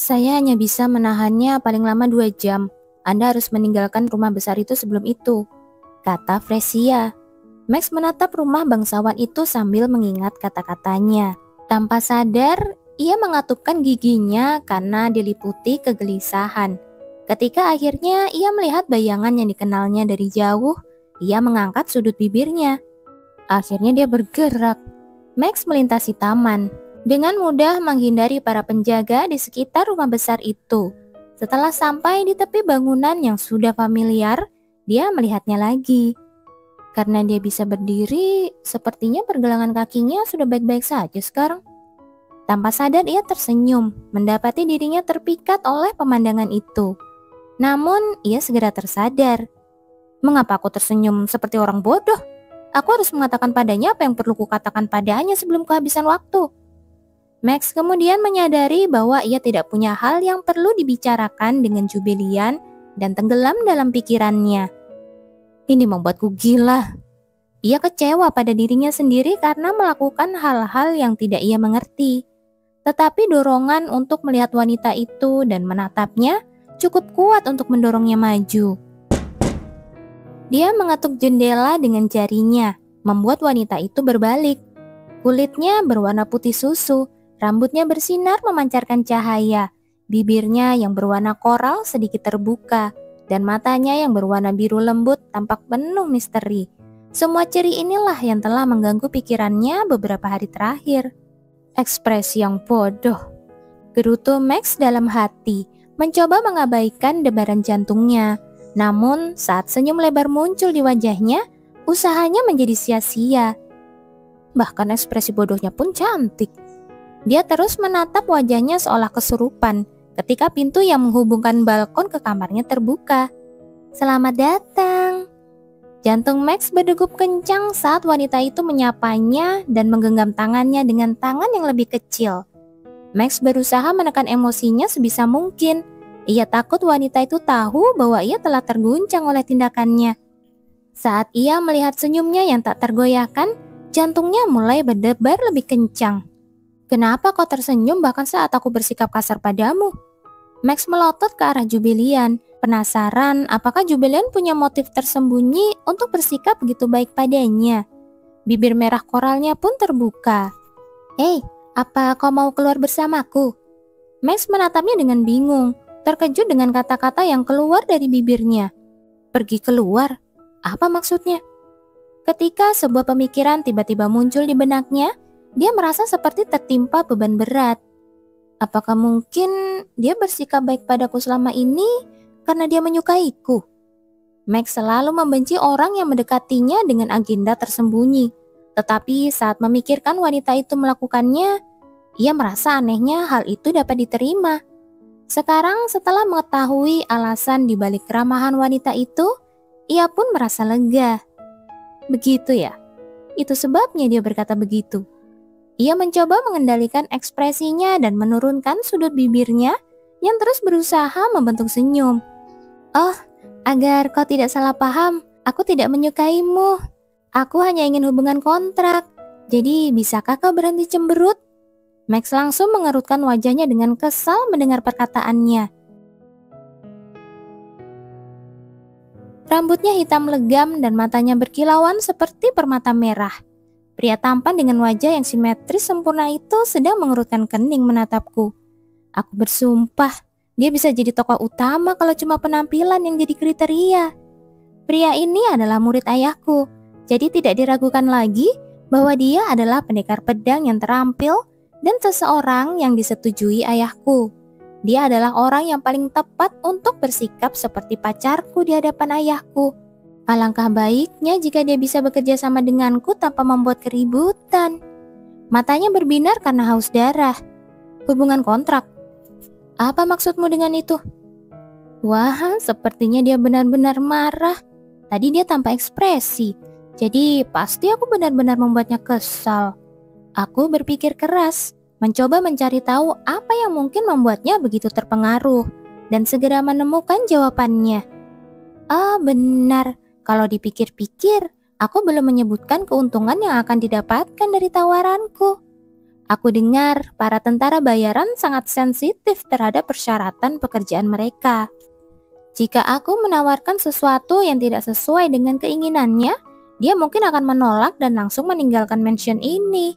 Saya hanya bisa menahannya paling lama 2 jam. Anda harus meninggalkan rumah besar itu sebelum itu, kata Fresia. Max menatap rumah bangsawan itu sambil mengingat kata-katanya. Tanpa sadar, ia mengatupkan giginya karena diliputi kegelisahan. Ketika akhirnya ia melihat bayangan yang dikenalnya dari jauh, ia mengangkat sudut bibirnya. Akhirnya dia bergerak. Max melintasi taman, dengan mudah menghindari para penjaga di sekitar rumah besar itu. Setelah sampai di tepi bangunan yang sudah familiar, dia melihatnya lagi. Karena dia bisa berdiri, sepertinya pergelangan kakinya sudah baik-baik saja sekarang. Tanpa sadar ia tersenyum, mendapati dirinya terpikat oleh pemandangan itu. Namun ia segera tersadar. Mengapa aku tersenyum seperti orang bodoh? Aku harus mengatakan padanya apa yang perlu kukatakan padanya sebelum kehabisan waktu. Max kemudian menyadari bahwa ia tidak punya hal yang perlu dibicarakan dengan Jubilian dan tenggelam dalam pikirannya. Ini membuatku gila. Ia kecewa pada dirinya sendiri karena melakukan hal-hal yang tidak ia mengerti. Tetapi dorongan untuk melihat wanita itu dan menatapnya cukup kuat untuk mendorongnya maju. Dia mengetuk jendela dengan jarinya, membuat wanita itu berbalik. Kulitnya berwarna putih susu. Rambutnya bersinar memancarkan cahaya, bibirnya yang berwarna koral sedikit terbuka, dan matanya yang berwarna biru lembut tampak penuh misteri. Semua ciri inilah yang telah mengganggu pikirannya beberapa hari terakhir. Ekspresi yang bodoh, gerutu Max dalam hati, mencoba mengabaikan debaran jantungnya. Namun saat senyum lebar muncul di wajahnya, usahanya menjadi sia-sia. Bahkan ekspresi bodohnya pun cantik. Dia terus menatap wajahnya seolah kesurupan ketika pintu yang menghubungkan balkon ke kamarnya terbuka. Selamat datang. Jantung Max berdegup kencang saat wanita itu menyapanya dan menggenggam tangannya dengan tangan yang lebih kecil. Max berusaha menekan emosinya sebisa mungkin. Ia takut wanita itu tahu bahwa ia telah terguncang oleh tindakannya. Saat ia melihat senyumnya yang tak tergoyahkan, jantungnya mulai berdebar lebih kencang. Kenapa kau tersenyum bahkan saat aku bersikap kasar padamu? Max melotot ke arah Jubilian, penasaran apakah Jubilian punya motif tersembunyi untuk bersikap begitu baik padanya. Bibir merah koralnya pun terbuka. Hei, apa kau mau keluar bersamaku? Max menatapnya dengan bingung, terkejut dengan kata-kata yang keluar dari bibirnya. Pergi keluar? Apa maksudnya? Ketika sebuah pemikiran tiba-tiba muncul di benaknya, dia merasa seperti tertimpa beban berat. Apakah mungkin dia bersikap baik padaku selama ini karena dia menyukaiku? Max selalu membenci orang yang mendekatinya dengan agenda tersembunyi. Tetapi saat memikirkan wanita itu melakukannya, ia merasa anehnya hal itu dapat diterima. Sekarang setelah mengetahui alasan di balik keramahan wanita itu, ia pun merasa lega. Begitu ya? Itu sebabnya dia berkata begitu. Ia mencoba mengendalikan ekspresinya dan menurunkan sudut bibirnya yang terus berusaha membentuk senyum. Oh, agar kau tidak salah paham, aku tidak menyukaimu. Aku hanya ingin hubungan kontrak. Jadi bisakah kau berhenti cemberut? Max langsung mengerutkan wajahnya dengan kesal mendengar perkataannya. Rambutnya hitam legam dan matanya berkilauan seperti permata merah. Pria tampan dengan wajah yang simetris sempurna itu sedang mengerutkan kening menatapku. Aku bersumpah, dia bisa jadi tokoh utama kalau cuma penampilan yang jadi kriteria. Pria ini adalah murid ayahku, jadi tidak diragukan lagi bahwa dia adalah pendekar pedang yang terampil dan seseorang yang disetujui ayahku. Dia adalah orang yang paling tepat untuk bersikap seperti pacarku di hadapan ayahku. Alangkah baiknya jika dia bisa bekerja sama denganku tanpa membuat keributan. Matanya berbinar karena haus darah. Hubungan kontrak. Apa maksudmu dengan itu? Wah, sepertinya dia benar-benar marah. Tadi dia tanpa ekspresi. Jadi pasti aku benar-benar membuatnya kesal. Aku berpikir keras. mencoba mencari tahu apa yang mungkin membuatnya begitu terpengaruh, dan segera menemukan jawabannya. Ah, benar. Kalau dipikir-pikir, aku belum menyebutkan keuntungan yang akan didapatkan dari tawaranku. Aku dengar para tentara bayaran sangat sensitif terhadap persyaratan pekerjaan mereka. Jika aku menawarkan sesuatu yang tidak sesuai dengan keinginannya, dia mungkin akan menolak dan langsung meninggalkan mansion ini.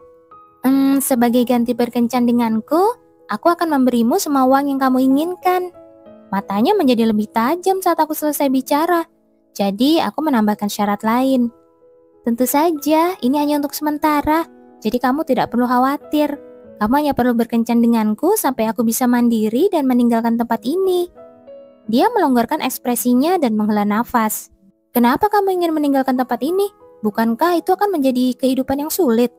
Sebagai ganti berkencan denganku, aku akan memberimu semua uang yang kamu inginkan. Matanya menjadi lebih tajam saat aku selesai bicara. Jadi aku menambahkan syarat lain. Tentu saja ini hanya untuk sementara, jadi kamu tidak perlu khawatir. Kamu hanya perlu berkencan denganku sampai aku bisa mandiri dan meninggalkan tempat ini. Dia melonggarkan ekspresinya dan menghela nafas. Kenapa kamu ingin meninggalkan tempat ini? Bukankah itu akan menjadi kehidupan yang sulit?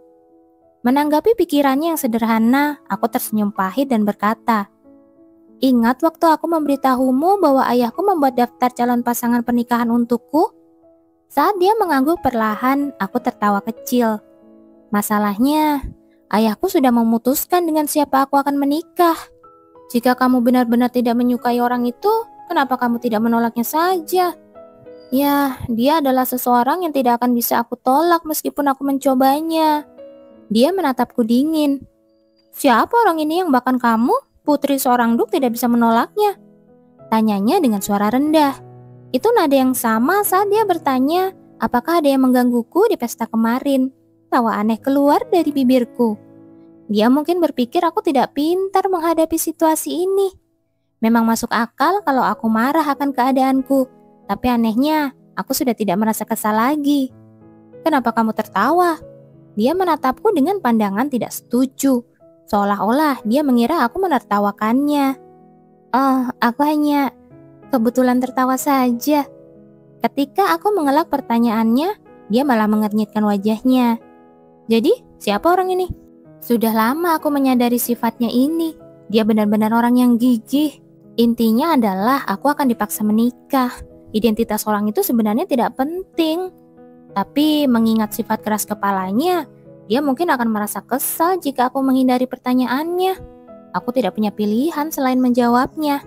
Menanggapi pikirannya yang sederhana, aku tersenyum pahit dan berkata, ingat waktu aku memberitahumu bahwa ayahku membuat daftar calon pasangan pernikahan untukku? Saat dia mengangguk perlahan, aku tertawa kecil. Masalahnya, ayahku sudah memutuskan dengan siapa aku akan menikah. Jika kamu benar-benar tidak menyukai orang itu, kenapa kamu tidak menolaknya saja? Ya, dia adalah seseorang yang tidak akan bisa aku tolak meskipun aku mencobanya. Dia menatapku dingin. Siapa orang ini yang bahkan kamu, putri seorang duk, tidak bisa menolaknya? Tanyanya dengan suara rendah. Itu nada yang sama saat dia bertanya, apakah ada yang menggangguku di pesta kemarin? Tawa aneh keluar dari bibirku. Dia mungkin berpikir aku tidak pintar menghadapi situasi ini. Memang masuk akal kalau aku marah akan keadaanku, tapi anehnya aku sudah tidak merasa kesal lagi. Kenapa kamu tertawa? Dia menatapku dengan pandangan tidak setuju, seolah-olah dia mengira aku menertawakannya. Oh, aku hanya kebetulan tertawa saja. Ketika aku mengelak pertanyaannya, dia malah mengernyitkan wajahnya. Jadi, siapa orang ini? Sudah lama aku menyadari sifatnya ini. Dia benar-benar orang yang gigih. Intinya adalah aku akan dipaksa menikah. Identitas orang itu sebenarnya tidak penting. Tapi mengingat sifat keras kepalanya, dia mungkin akan merasa kesal jika aku menghindari pertanyaannya. Aku tidak punya pilihan selain menjawabnya.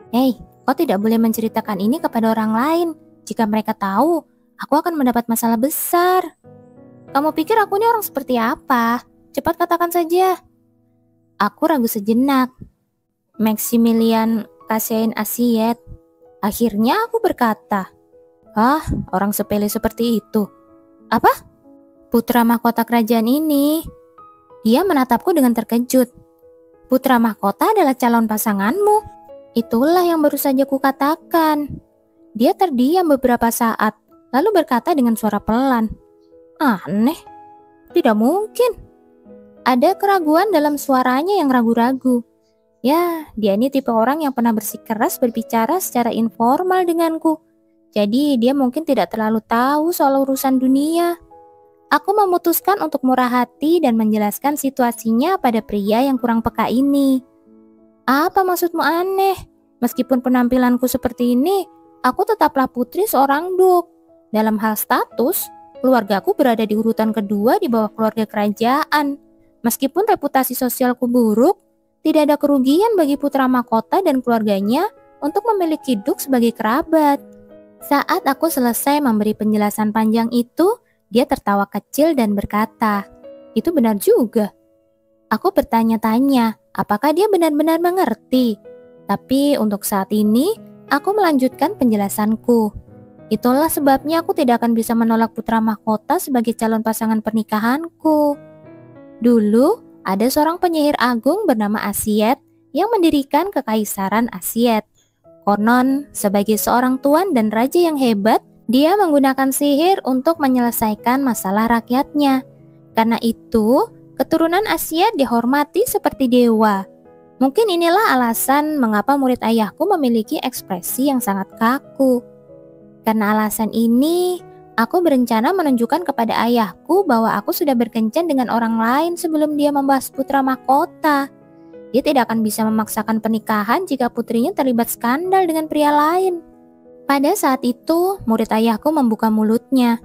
Hei, kau tidak boleh menceritakan ini kepada orang lain. Jika mereka tahu, aku akan mendapat masalah besar. Kamu pikir aku ini orang seperti apa? Cepat katakan saja. Aku ragu sejenak. Maximilian Kasein Asiet. Akhirnya aku berkata, orang sepele seperti itu. Apa? Putra mahkota kerajaan ini. Dia menatapku dengan terkejut. Putra mahkota adalah calon pasanganmu. Itulah yang baru saja kukatakan. Dia terdiam beberapa saat, lalu berkata dengan suara pelan. Aneh, tidak mungkin. Ada keraguan dalam suaranya yang ragu-ragu. Ya, dia ini tipe orang yang pernah bersikeras berbicara secara informal denganku. Jadi dia mungkin tidak terlalu tahu soal urusan dunia. Aku memutuskan untuk murah hati dan menjelaskan situasinya pada pria yang kurang peka ini. Apa maksudmu aneh? Meskipun penampilanku seperti ini, aku tetaplah putri seorang duk. Dalam hal status, keluargaku berada di urutan kedua di bawah keluarga kerajaan. Meskipun reputasi sosialku buruk, tidak ada kerugian bagi putra mahkota dan keluarganya untuk memiliki duk sebagai kerabat. Saat aku selesai memberi penjelasan panjang itu, dia tertawa kecil dan berkata, itu benar juga. Aku bertanya-tanya, apakah dia benar-benar mengerti? Tapi untuk saat ini, aku melanjutkan penjelasanku. Itulah sebabnya aku tidak akan bisa menolak putra mahkota sebagai calon pasangan pernikahanku. Dulu, ada seorang penyihir agung bernama Asiet yang mendirikan kekaisaran Asiet. Konon, sebagai seorang tuan dan raja yang hebat, dia menggunakan sihir untuk menyelesaikan masalah rakyatnya. Karena itu, keturunan Asiet dihormati seperti dewa. Mungkin inilah alasan mengapa murid ayahku memiliki ekspresi yang sangat kaku. Karena alasan ini, aku berencana menunjukkan kepada ayahku bahwa aku sudah berkencan dengan orang lain sebelum dia membahas putra mahkota. Dia tidak akan bisa memaksakan pernikahan jika putrinya terlibat skandal dengan pria lain. Pada saat itu, murid ayahku membuka mulutnya.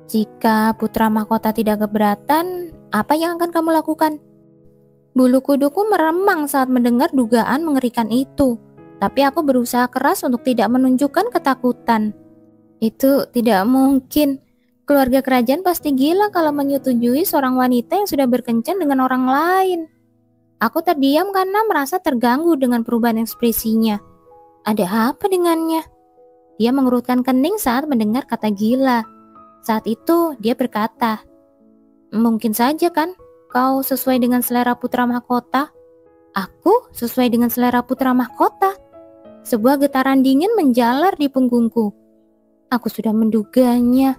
Jika putra mahkota tidak keberatan, apa yang akan kamu lakukan? Bulu kuduku meremang saat mendengar dugaan mengerikan itu, tapi aku berusaha keras untuk tidak menunjukkan ketakutan. Itu tidak mungkin. Keluarga kerajaan pasti gila kalau menyetujui seorang wanita yang sudah berkencan dengan orang lain. Aku terdiam karena merasa terganggu dengan perubahan ekspresinya. Ada apa dengannya? Dia mengerutkan kening saat mendengar kata gila. Saat itu dia berkata, "Mungkin saja kan, kau sesuai dengan selera putra mahkota." Aku sesuai dengan selera putra mahkota. Sebuah getaran dingin menjalar di punggungku. Aku sudah menduganya.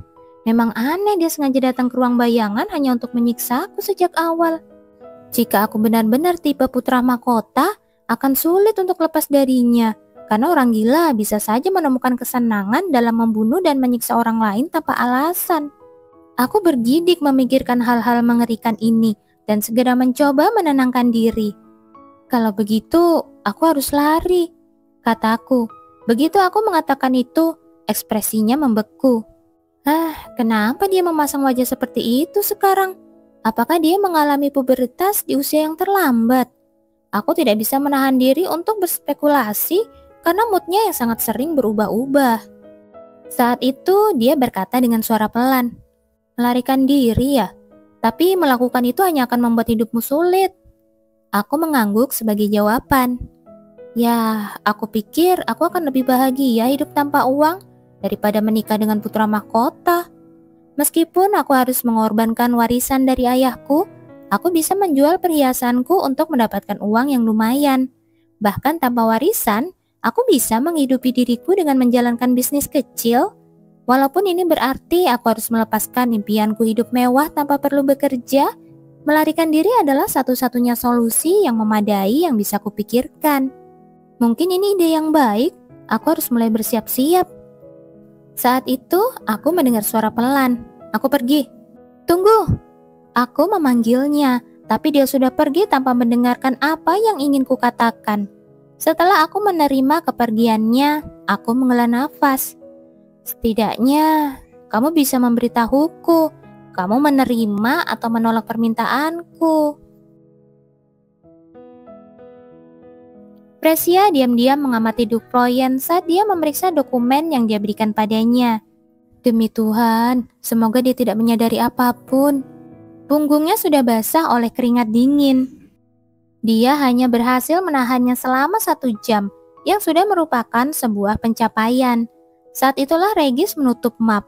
Memang aneh dia sengaja datang ke ruang bayangan hanya untuk menyiksa aku sejak awal. Jika aku benar-benar tipe putra mahkota, akan sulit untuk lepas darinya. Karena orang gila bisa saja menemukan kesenangan dalam membunuh dan menyiksa orang lain tanpa alasan. Aku bergidik memikirkan hal-hal mengerikan ini dan segera mencoba menenangkan diri. Kalau begitu, aku harus lari, kataku. Begitu aku mengatakan itu, ekspresinya membeku. Kenapa dia memasang wajah seperti itu sekarang? Apakah dia mengalami pubertas di usia yang terlambat? Aku tidak bisa menahan diri untuk berspekulasi karena moodnya yang sangat sering berubah-ubah. Saat itu dia berkata dengan suara pelan, "Melarikan diri ya? Tapi melakukan itu hanya akan membuat hidupmu sulit." Aku mengangguk sebagai jawaban. Ya, aku pikir aku akan lebih bahagia hidup tanpa uang daripada menikah dengan putra mahkota. Meskipun aku harus mengorbankan warisan dari ayahku, aku bisa menjual perhiasanku untuk mendapatkan uang yang lumayan. Bahkan tanpa warisan, aku bisa menghidupi diriku dengan menjalankan bisnis kecil. Walaupun ini berarti aku harus melepaskan impianku hidup mewah tanpa perlu bekerja, melarikan diri adalah satu-satunya solusi yang memadai yang bisa kupikirkan. Mungkin ini ide yang baik, aku harus mulai bersiap-siap. Saat itu, aku mendengar suara pelan. Aku pergi. "Tunggu!" Aku memanggilnya, tapi dia sudah pergi tanpa mendengarkan apa yang ingin kukatakan. Setelah aku menerima kepergiannya, aku menghela nafas. Setidaknya, kamu bisa memberitahuku, kamu menerima atau menolak permintaanku. Presia diam-diam mengamati Dukroyen saat dia memeriksa dokumen yang dia berikan padanya. Demi Tuhan, semoga dia tidak menyadari apapun. Punggungnya sudah basah oleh keringat dingin. Dia hanya berhasil menahannya selama 1 jam, yang sudah merupakan sebuah pencapaian. Saat itulah Regis menutup map.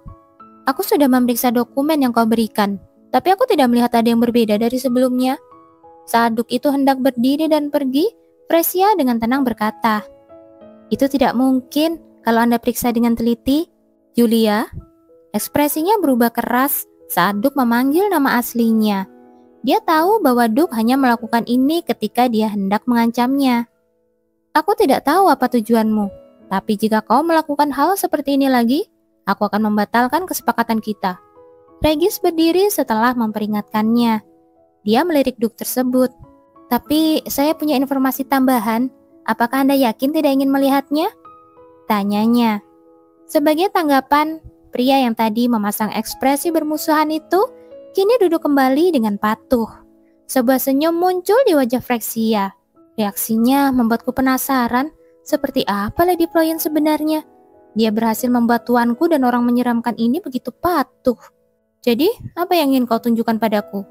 "Aku sudah memeriksa dokumen yang kau berikan, tapi aku tidak melihat ada yang berbeda dari sebelumnya." Saat Duk itu hendak berdiri dan pergi, Presia dengan tenang berkata, "Itu tidak mungkin kalau Anda periksa dengan teliti, Julia." Ekspresinya berubah keras saat Duk memanggil nama aslinya. Dia tahu bahwa Duk hanya melakukan ini ketika dia hendak mengancamnya. "Aku tidak tahu apa tujuanmu, tapi jika kau melakukan hal seperti ini lagi, aku akan membatalkan kesepakatan kita." Regis berdiri setelah memperingatkannya. Dia melirik Duk tersebut. "Tapi saya punya informasi tambahan. Apakah Anda yakin tidak ingin melihatnya?" tanyanya. Sebagai tanggapan, pria yang tadi memasang ekspresi bermusuhan itu kini duduk kembali dengan patuh. Sebuah senyum muncul di wajah Frexia. Reaksinya membuatku penasaran, seperti apa Lady Ployen sebenarnya. Dia berhasil membuat tuanku dan orang menyeramkan ini begitu patuh. "Jadi, apa yang ingin kau tunjukkan padaku?"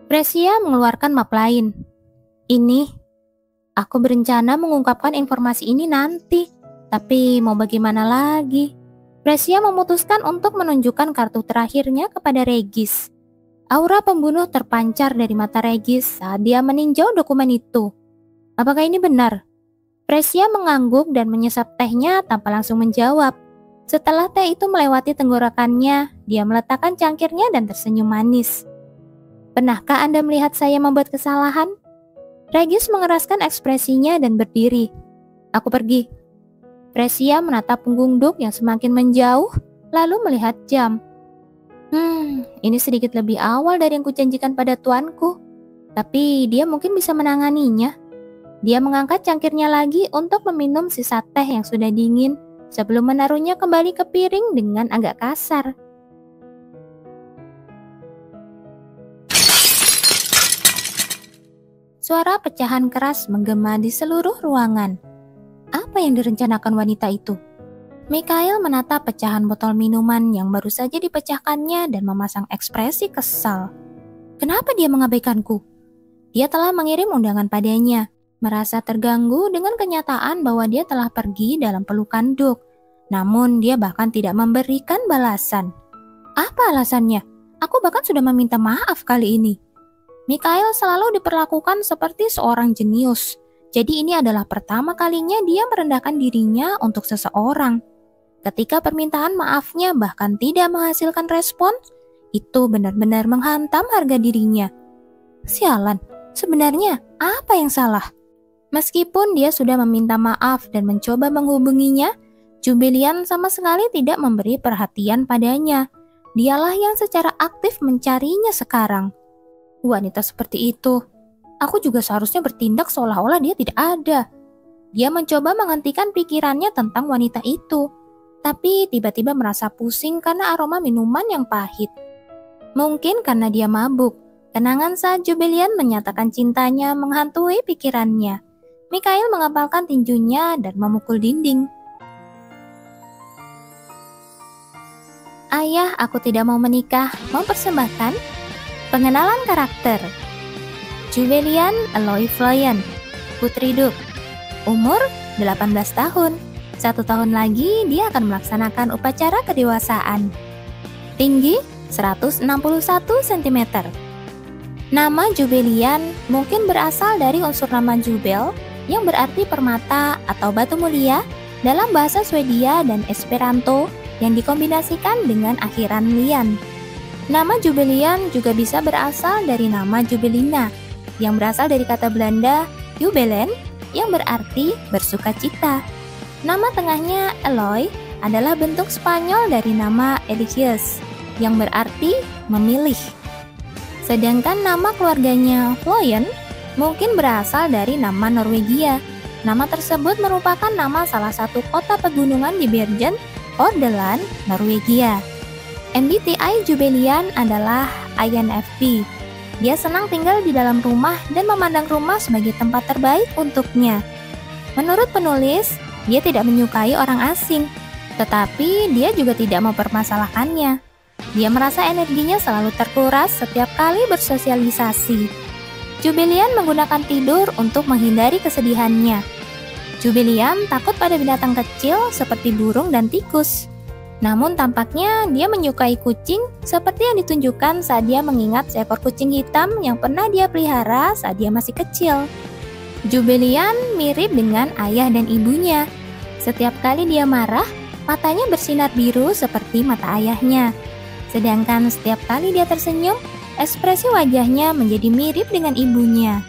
Frexia mengeluarkan map lain. "Ini, aku berencana mengungkapkan informasi ini nanti, tapi mau bagaimana lagi?" Frexia memutuskan untuk menunjukkan kartu terakhirnya kepada Regis. Aura pembunuh terpancar dari mata Regis saat dia meninjau dokumen itu. "Apakah ini benar?" Frexia mengangguk dan menyesap tehnya tanpa langsung menjawab. Setelah teh itu melewati tenggorokannya, dia meletakkan cangkirnya dan tersenyum manis. "Pernahkah Anda melihat saya membuat kesalahan?" Regis mengeraskan ekspresinya dan berdiri. "Aku pergi." Frexia menatap punggung Duk yang semakin menjauh, lalu melihat jam. Ini sedikit lebih awal dari yang kujanjikan pada tuanku. Tapi dia mungkin bisa menanganinya. Dia mengangkat cangkirnya lagi untuk meminum sisa teh yang sudah dingin sebelum menaruhnya kembali ke piring dengan agak kasar. Suara pecahan keras menggema di seluruh ruangan. Apa yang direncanakan wanita itu? Mikhail menatap pecahan botol minuman yang baru saja dipecahkannya dan memasang ekspresi kesal. Kenapa dia mengabaikanku? Dia telah mengirim undangan padanya, merasa terganggu dengan kenyataan bahwa dia telah pergi dalam pelukan Duke. Namun dia bahkan tidak memberikan balasan. Apa alasannya? Aku bahkan sudah meminta maaf kali ini. Mikhail selalu diperlakukan seperti seorang jenius. Jadi ini adalah pertama kalinya dia merendahkan dirinya untuk seseorang. Ketika permintaan maafnya bahkan tidak menghasilkan respon, itu benar-benar menghantam harga dirinya. Sialan, sebenarnya apa yang salah? Meskipun dia sudah meminta maaf dan mencoba menghubunginya, Jubilian sama sekali tidak memberi perhatian padanya. Dialah yang secara aktif mencarinya sekarang. Wanita seperti itu, aku juga seharusnya bertindak seolah-olah dia tidak ada. Dia mencoba menghentikan pikirannya tentang wanita itu, tapi tiba-tiba merasa pusing karena aroma minuman yang pahit. Mungkin karena dia mabuk, kenangan saat Jubilian menyatakan cintanya menghantui pikirannya. Mikhail mengepalkan tinjunya dan memukul dinding. Ayah, aku tidak mau menikah, mempersembahkan pengenalan karakter. Jubilian Aloy Floyen, Putri Duke. Umur 18 tahun. 1 tahun lagi dia akan melaksanakan upacara kedewasaan. Tinggi 161 cm. Nama Jubilian mungkin berasal dari unsur nama Jubel yang berarti permata atau batu mulia dalam bahasa Swedia dan Esperanto yang dikombinasikan dengan akhiran lian. Nama Jubilian juga bisa berasal dari nama Jubelina, yang berasal dari kata Belanda jubelen, yang berarti bersukacita. Nama tengahnya Aloy adalah bentuk Spanyol dari nama Eligius, yang berarti memilih. Sedangkan nama keluarganya Floyen mungkin berasal dari nama Norwegia. Nama tersebut merupakan nama salah satu kota pegunungan di Bergen, Hordaland, Norwegia. MBTI Jubilian adalah INFP. Dia senang tinggal di dalam rumah dan memandang rumah sebagai tempat terbaik untuknya. Menurut penulis, dia tidak menyukai orang asing, tetapi dia juga tidak mempermasalahkannya. Dia merasa energinya selalu terkuras setiap kali bersosialisasi. Jubilian menggunakan tidur untuk menghindari kesedihannya. Jubilian takut pada binatang kecil seperti burung dan tikus. Namun tampaknya dia menyukai kucing seperti yang ditunjukkan saat dia mengingat seekor kucing hitam yang pernah dia pelihara saat dia masih kecil. Jubilian mirip dengan ayah dan ibunya. Setiap kali dia marah, matanya bersinar biru seperti mata ayahnya. Sedangkan setiap kali dia tersenyum, ekspresi wajahnya menjadi mirip dengan ibunya.